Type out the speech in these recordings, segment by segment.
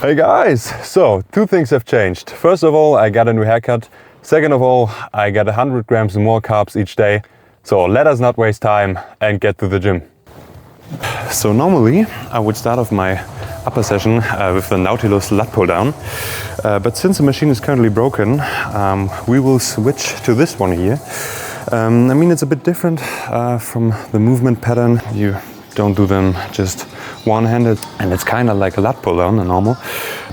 Hey guys! So, two things have changed. First of all, I got a new haircut. Second of all, I got 100 grams more carbs each day. So let us not waste time and get to the gym. So normally I would start off my upper session with the Nautilus lat pull down. But since the machine is currently broken, we will switch to this one here. I mean, it's a bit different from the movement pattern. You don't do them just one-handed, and it's kind of like a lat pull down, a normal,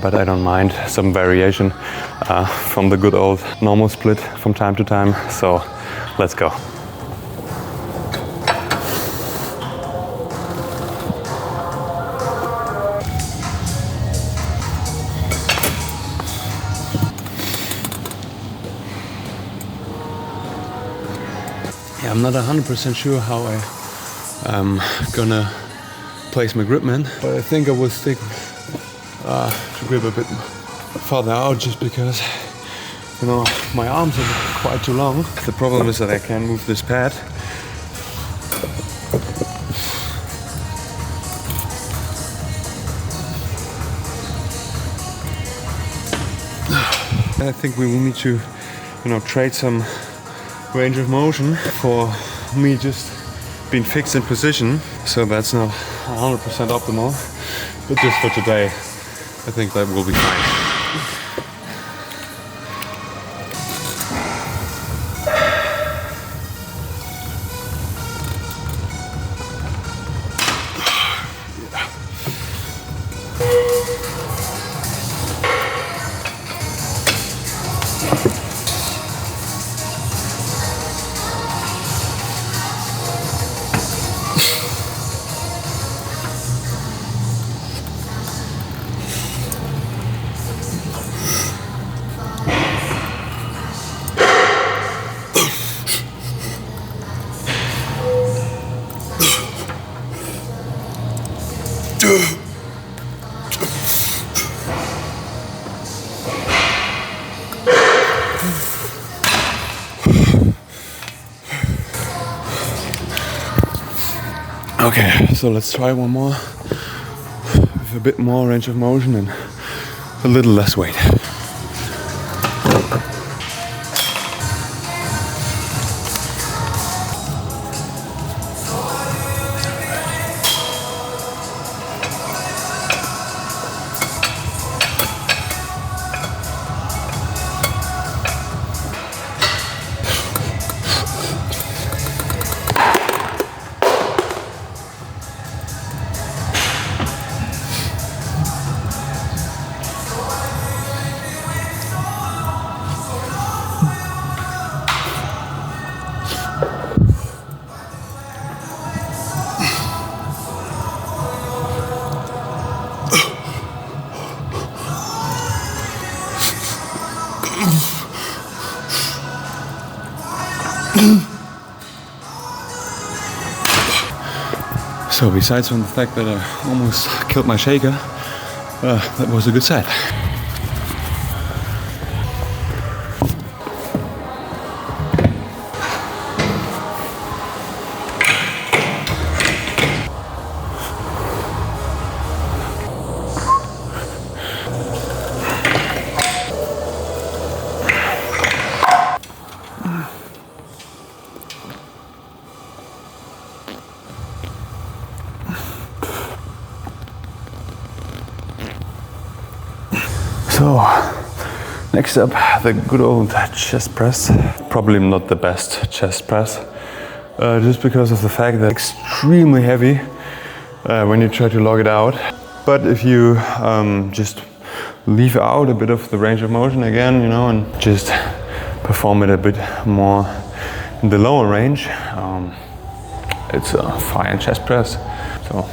but I don't mind some variation from the good old normal split from time to time. So let's go. Yeah, I'm not 100% sure how I'm gonna place my grip man, but I think I will stick to grip a bit farther out, just because, you know, my arms are quite too long. The problem is that I can't move this pad. I think we will need to, you know, trade some range of motion for me just being fixed in position. So that's not 100% optimal, but just for today, I think that will be fine. Okay, so let's try one more with a bit more range of motion and a little less weight. So besides from the fact that I almost killed my shaker, that was a good set. So, next up, the good old chest press. Probably not the best chest press, just because of the fact that it's extremely heavy when you try to log it out. But if you just leave out a bit of the range of motion again, you know, and just perform it a bit more in the lower range, it's a fine chest press. So.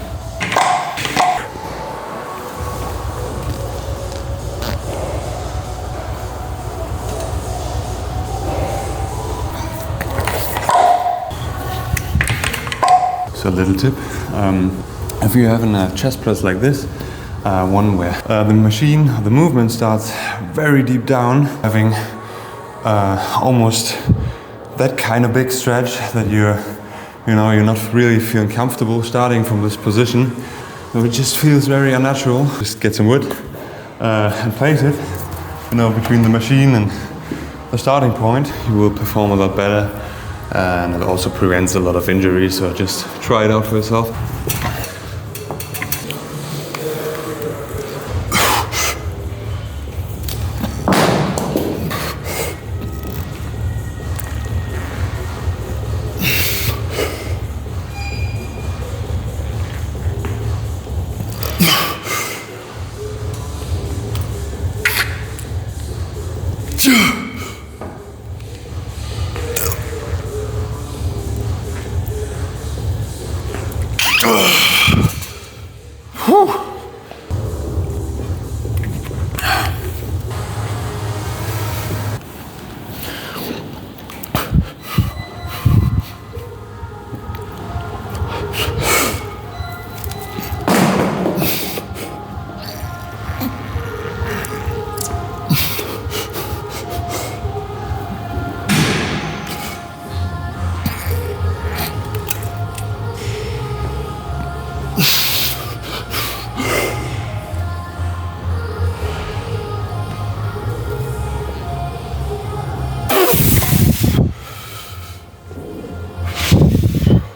A little tip, if you have a chest press like this, one where the machine, the movement starts very deep down, having almost that kind of big stretch that you're not really feeling comfortable starting from this position. It just feels very unnatural. Just get some wood, and place it, between the machine and the starting point, you will perform a lot better, and it also prevents a lot of injuries. So just try it out for yourself.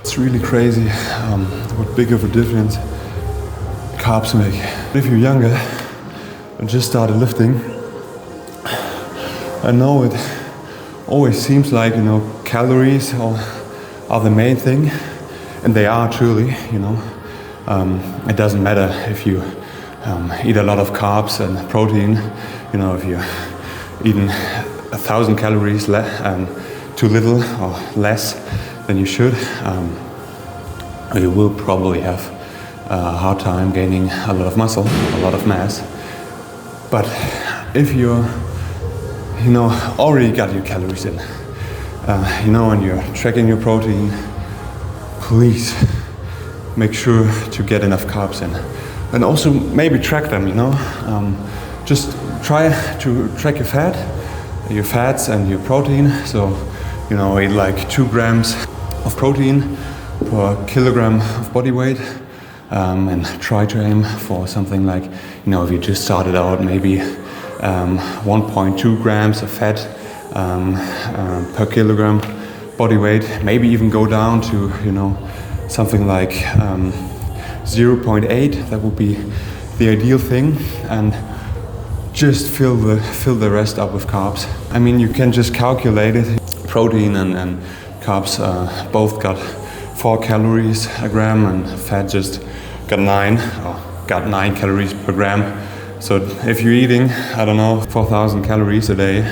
It's really crazy what big of a difference carbs make. If you're younger and just started lifting, I know it always seems like calories are the main thing, and they are truly. It doesn't matter if you eat a lot of carbs and protein. If you're eating 1,000 calories too little or less than you should, you will probably have a hard time gaining a lot of muscle, a lot of mass. But if you're, already got your calories in, and you're tracking your protein, please make sure to get enough carbs in. And also maybe track them, just try to track your fats and your protein. So, eat like 2 grams of protein per kilogram of body weight, and try to aim for something like, if you just started out, maybe 1.2 grams of fat per kilogram body weight, maybe even go down to, something like 0.8. That would be the ideal thing, and just fill the rest up with carbs. I mean, you can just calculate it. Protein and carbs both got 4 calories a gram, and fat just got 9 calories per gram. So if you're eating, 4,000 calories a day,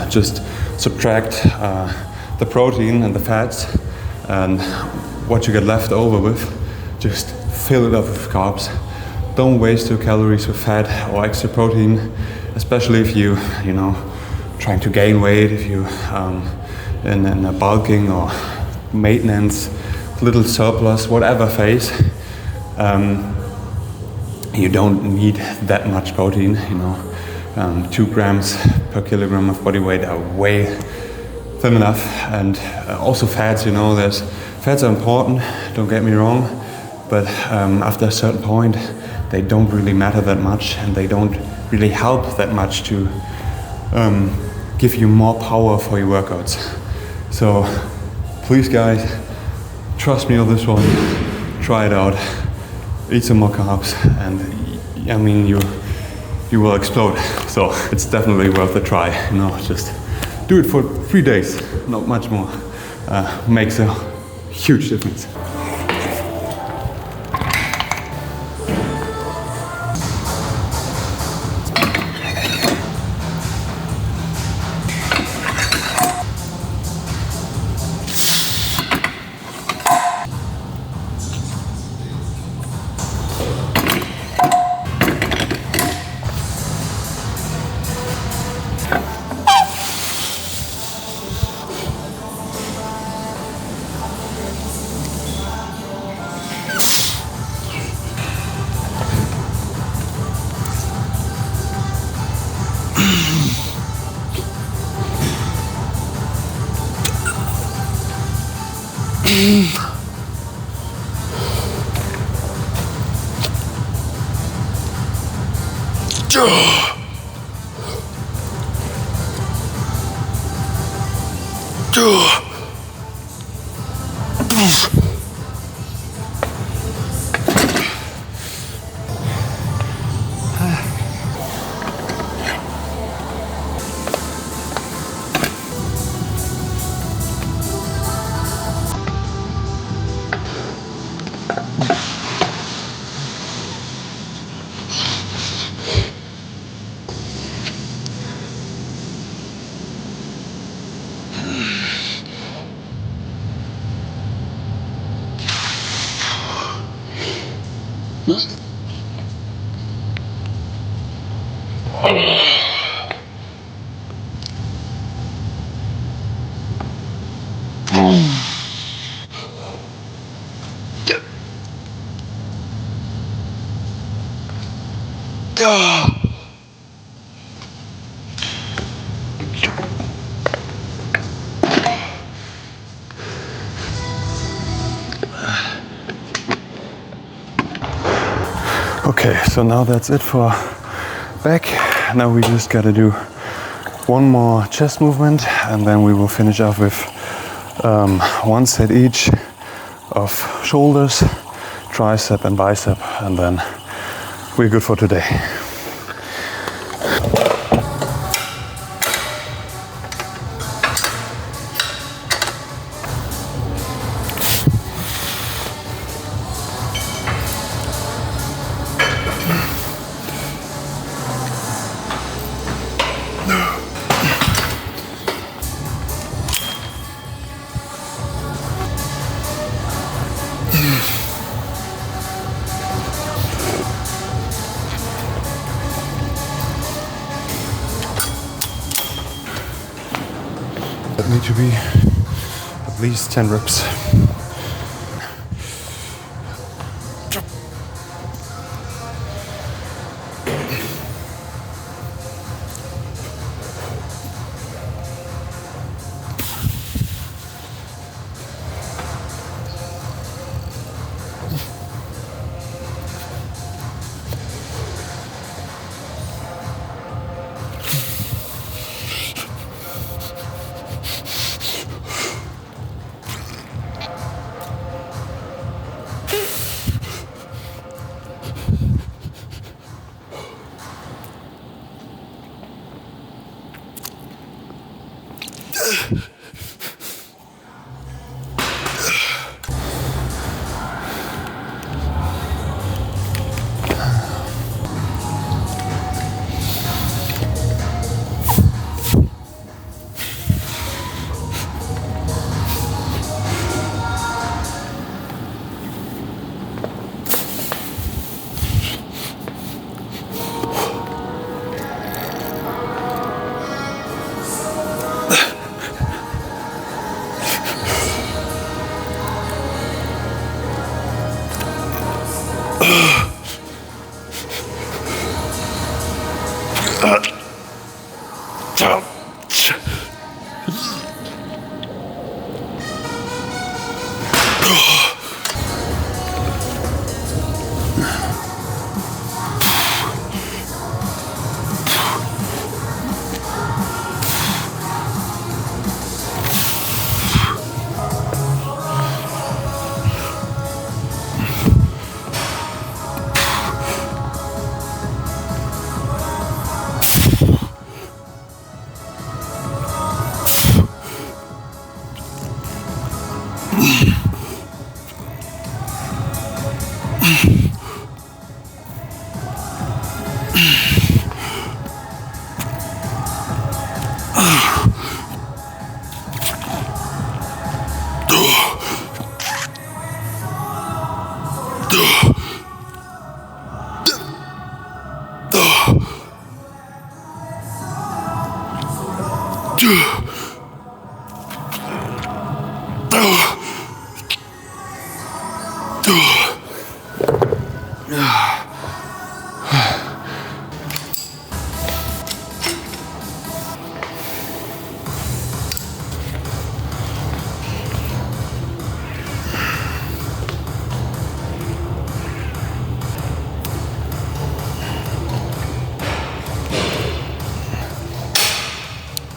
just subtract the protein and the fats, and what you get left over with, just fill it up with carbs. Don't waste your calories with fat or extra protein, especially if you trying to gain weight, if you in a bulking or maintenance, little surplus, whatever phase. You don't need that much protein. 2 grams per kilogram of body weight are way thin enough. And also fats, fats are important, don't get me wrong, but after a certain point, they don't really matter that much, and they don't really help that much to give you more power for your workouts. So please guys, trust me on this one, try it out, eat some more carbs, and you will explode. So it's definitely worth a try. Just do it for 3 days, not much more. Makes a huge difference. Okay, so now that's it for back. Now we just gotta do one more chest movement and then we will finish off with one set each of shoulders, tricep and bicep, and then we're good for today. That need to be at least 10 reps.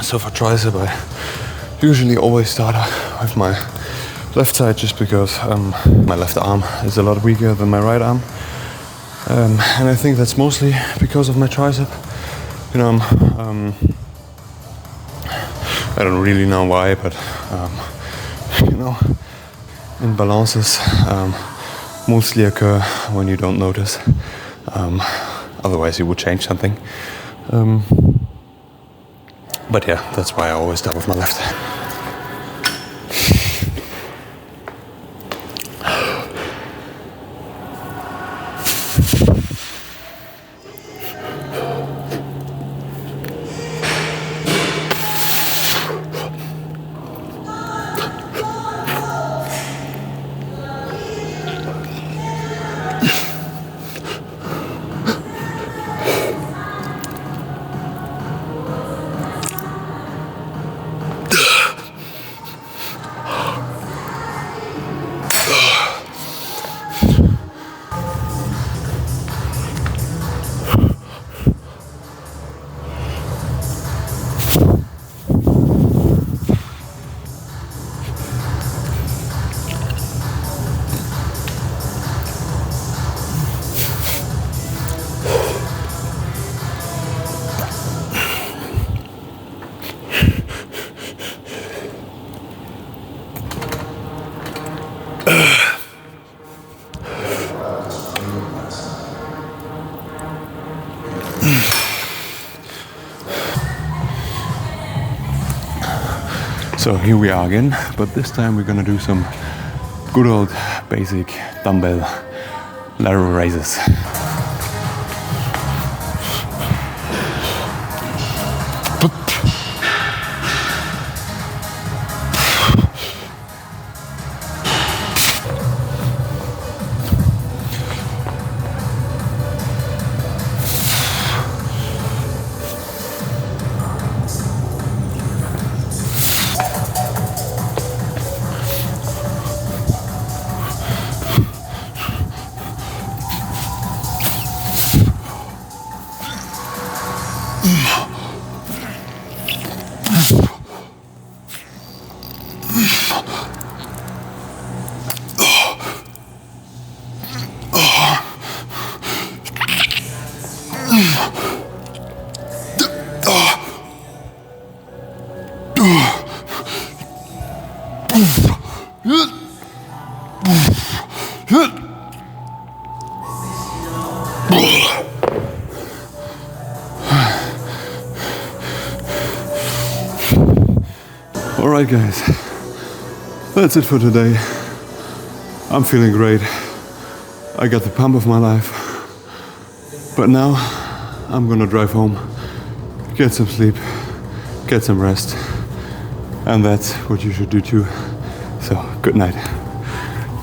So for tricep, I usually always start with my left side, just because my left arm is a lot weaker than my right arm. And I think that's mostly because of my tricep. You know, I don't really know why, but you know, imbalances mostly occur when you don't notice. Otherwise, you would change something. But yeah, that's why I always start with my left. So here we are again, but this time we're gonna do some good old basic dumbbell lateral raises. Alright guys, that's it for today. I'm feeling great. I got the pump of my life. But now I'm gonna drive home, get some sleep, get some rest. And that's what you should do too. So, good night.